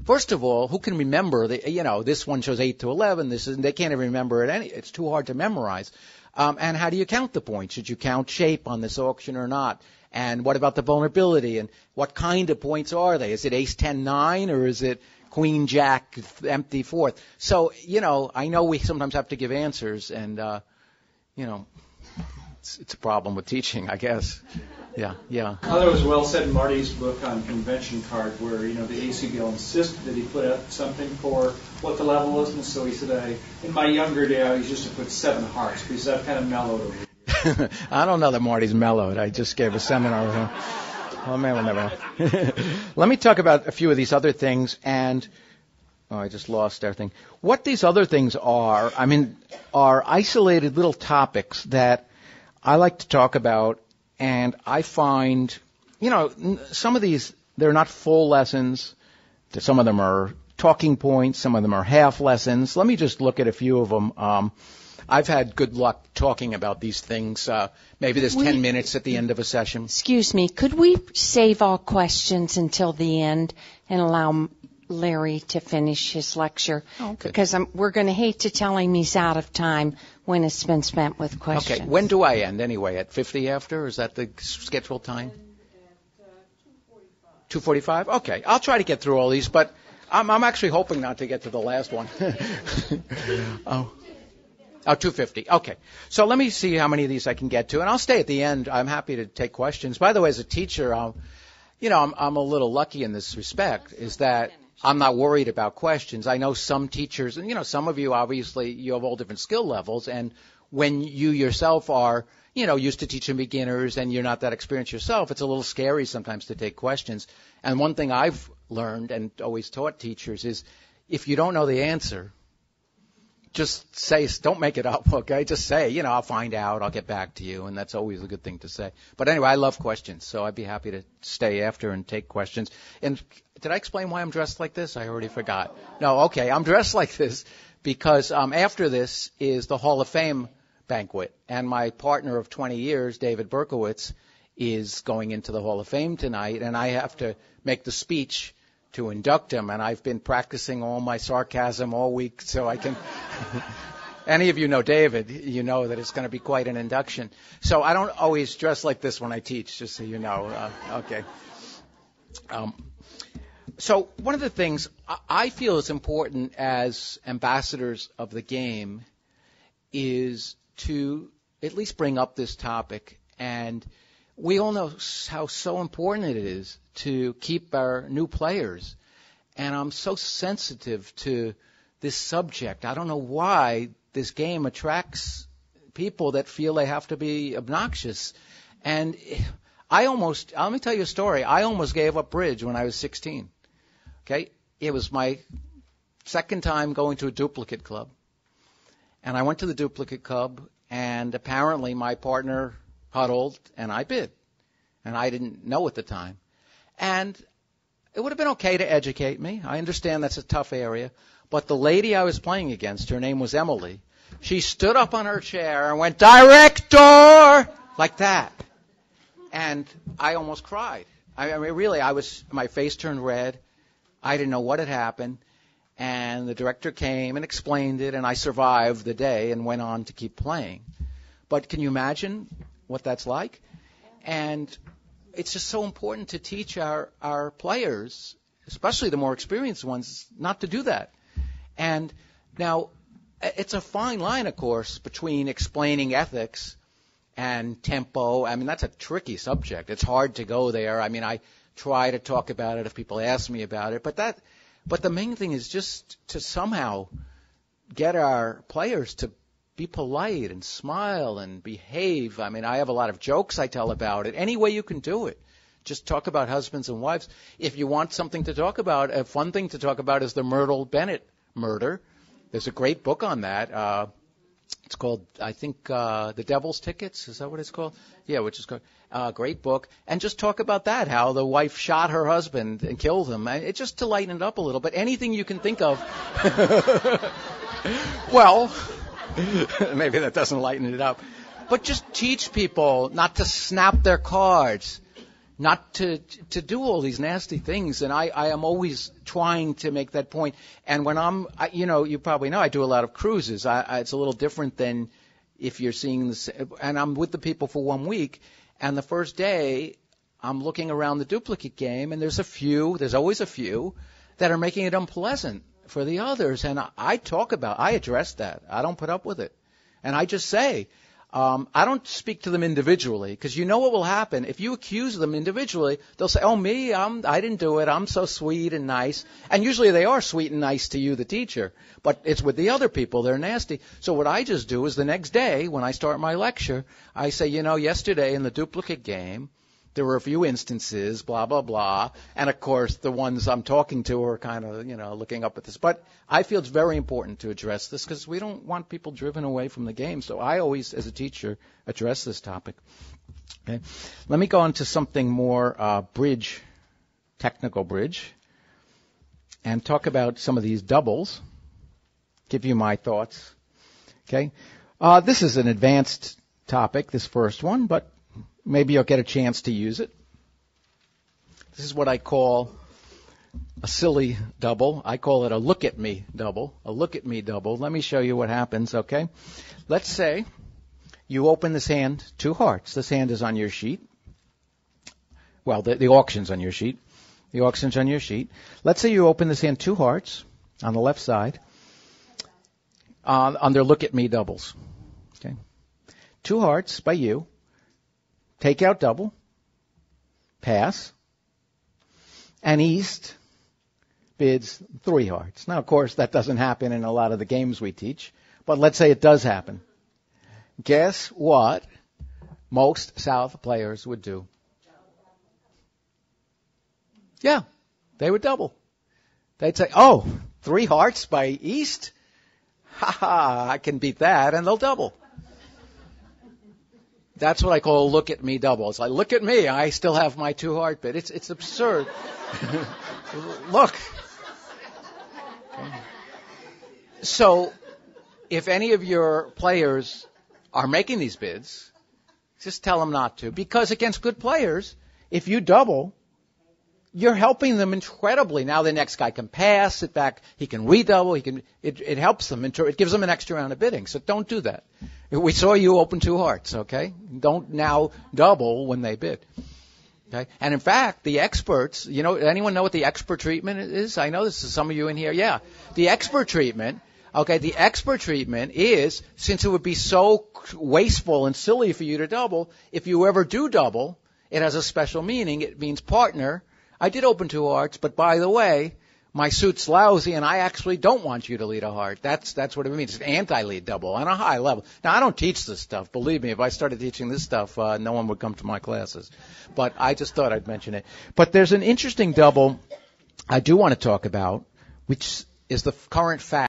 first of all, who can remember this one shows 8 to 11. They can't even remember it. It's too hard to memorize. And how do you count the points? Should you count shape on this auction or not? And what about the vulnerability? And what kind of points are they? Is it ace 10 9 or is it queen jack empty fourth? So I know we sometimes have to give answers, and it's a problem with teaching, I guess. Yeah. I thought it was well said in Marty's book on convention card, where the ACBL insisted that he put out something for what the level was, and so he said, in my younger day, I used to put 7 hearts because I've kind of mellowed over. I don't know that Marty's mellowed. I just gave a seminar with him. Oh man, we'll never know. Let me talk about a few of these other things, and I just lost everything. What these other things are isolated little topics that I like to talk about. And I find, some of these, they're not full lessons. Some of them are talking points. Some of them are half lessons. Let me just look at a few of them. I've had good luck talking about these things. Maybe there's 10 minutes at the end of a session. Excuse me. Could we save all questions until the end and allow Larry to finish his lecture? Okay. Because we're going to hate to tell him he's out of time when it's been spent with questions. Okay. When do I end anyway? At 50 after? Is that the scheduled time? At 2:45. Okay. I'll try to get through all these, but I'm actually hoping not to get to the last one. 2:50. Okay. So let me see how many of these I can get to, and I'll stay at the end. I'm happy to take questions. By the way, as a teacher, I'm a little lucky in this respect, is that I'm not worried about questions. I know some teachers, and some of you, obviously, you have all different skill levels, and when you yourself are, used to teaching beginners and you're not that experienced yourself, it's a little scary sometimes to take questions. And one thing I've learned and always taught teachers is if you don't know the answer, just say, don't make it up, okay? Just say, I'll find out, I'll get back to you, and that's always a good thing to say. But anyway, I love questions, so I'd be happy to stay after and take questions. And did I explain why I'm dressed like this? I already forgot. No, okay, I'm dressed like this because after this is the Hall of Fame banquet, and my partner of 20 years, David Berkowitz, is going into the Hall of Fame tonight, and I have to make the speech to induct him, and I've been practicing all my sarcasm all week so I can... Any of you know David, you know that it's going to be quite an induction. So I don't always dress like this when I teach, just so you know. Okay. So one of the things I feel is important as ambassadors of the game is to at least bring up this topic. And we all know how so important it is to keep our new players. And I'm so sensitive to this subject. I don't know why this game attracts people that feel they have to be obnoxious. And let me tell you a story. I almost gave up bridge when I was 16. Okay? It was my second time going to a duplicate club. And I went to the duplicate club, and apparently my partner huddled, and I bid. And I didn't know at the time. And it would have been okay to educate me. I understand that's a tough area. But the lady I was playing against, her name was Emily, she stood up on her chair and went, "Director!" like that. And I almost cried. I mean, really, my face turned red. I didn't know what had happened. And the director came and explained it, and I survived the day and went on to keep playing. But can you imagine what that's like? And it's just so important to teach our players, especially the more experienced ones, not to do that. And now, it's a fine line, of course, between explaining ethics and tempo. I mean, that's a tricky subject. It's hard to go there. I mean, I try to talk about it if people ask me about it. But the main thing is just to somehow get our players to be polite and smile and behave. I mean, I have a lot of jokes I tell about it. Any way you can do it. Just talk about husbands and wives. If you want something to talk about, a fun thing to talk about is the Myrtle Bennett murder. There's a great book on that. It's called, I think, The Devil's Tickets. Is that what it's called? Yeah, which is called great book. And just talk about that, how the wife shot her husband and killed him. It's just to lighten it up a little. But anything you can think of. Well, maybe that doesn't lighten it up. But just teach people not to snap their cards. not to do all these nasty things. And I am always trying to make that point. And when you probably know, I do a lot of cruises. It's a little different than if you're seeing this. And I'm with the people for 1 week, and the first day I'm looking around the duplicate game, and there's always a few that are making it unpleasant for the others. And I address that. I don't put up with it. And I just say, I don't speak to them individually, because you know what will happen. If you accuse them individually, they'll say, oh, me, I didn't do it. I'm so sweet and nice. And usually they are sweet and nice to you, the teacher. But it's with the other people. They're nasty. So what I just do is the next day when I start my lecture, I say, yesterday in the duplicate game, there were a few instances, blah, blah, blah. And, of course, the ones I'm talking to are kind of, looking up at this. But I feel it's very important to address this because we don't want people driven away from the game. So I always, as a teacher, address this topic. Okay. Let me go on to something more technical bridge, and talk about some of these doubles, give you my thoughts. Okay. This is an advanced topic, this first one, but maybe you'll get a chance to use it. This is what I call a silly double. I call it a look-at-me double. A look-at-me double. Let me show you what happens, okay? Let's say you open this hand, 2 hearts. This hand is on your sheet. Well, the auction's on your sheet. The auction's on your sheet. Let's say you open this hand, 2 hearts on the left side under look-at-me doubles. Okay? 2 hearts by you. Take out double, pass, and East bids 3 hearts. Now, of course, that doesn't happen in a lot of the games we teach, but let's say it does happen. Guess what most South players would do? Yeah, they would double. They'd say, 3 hearts by East? Ha ha, I can beat that, and they'll double. That's what I call a look-at-me double. It's like, look at me, I still have my 2 heart bid. It's absurd. Look. Okay. So, if any of your players are making these bids, just tell them not to. Because against good players, if you double, you're helping them incredibly. Now the next guy can pass it back. He can redouble. It helps them. It gives them an extra round of bidding. So don't do that. We saw you open 2 hearts, okay? Don't now double when they bid. Okay? And in fact, the experts, anyone know what the expert treatment is? I know this is some of you in here. Yeah. The expert treatment, the expert treatment is, since it would be so wasteful and silly for you to double, if you ever do double, it has a special meaning. It means partner. I did open 2 hearts, but by the way, my suit's lousy, and I actually don't want you to lead a heart. That's what it means. It's an anti-lead double on a high level. Now, I don't teach this stuff. Believe me, if I started teaching this stuff, no one would come to my classes. But I just thought I'd mention it. But there's an interesting double I do want to talk about, which is the current fact.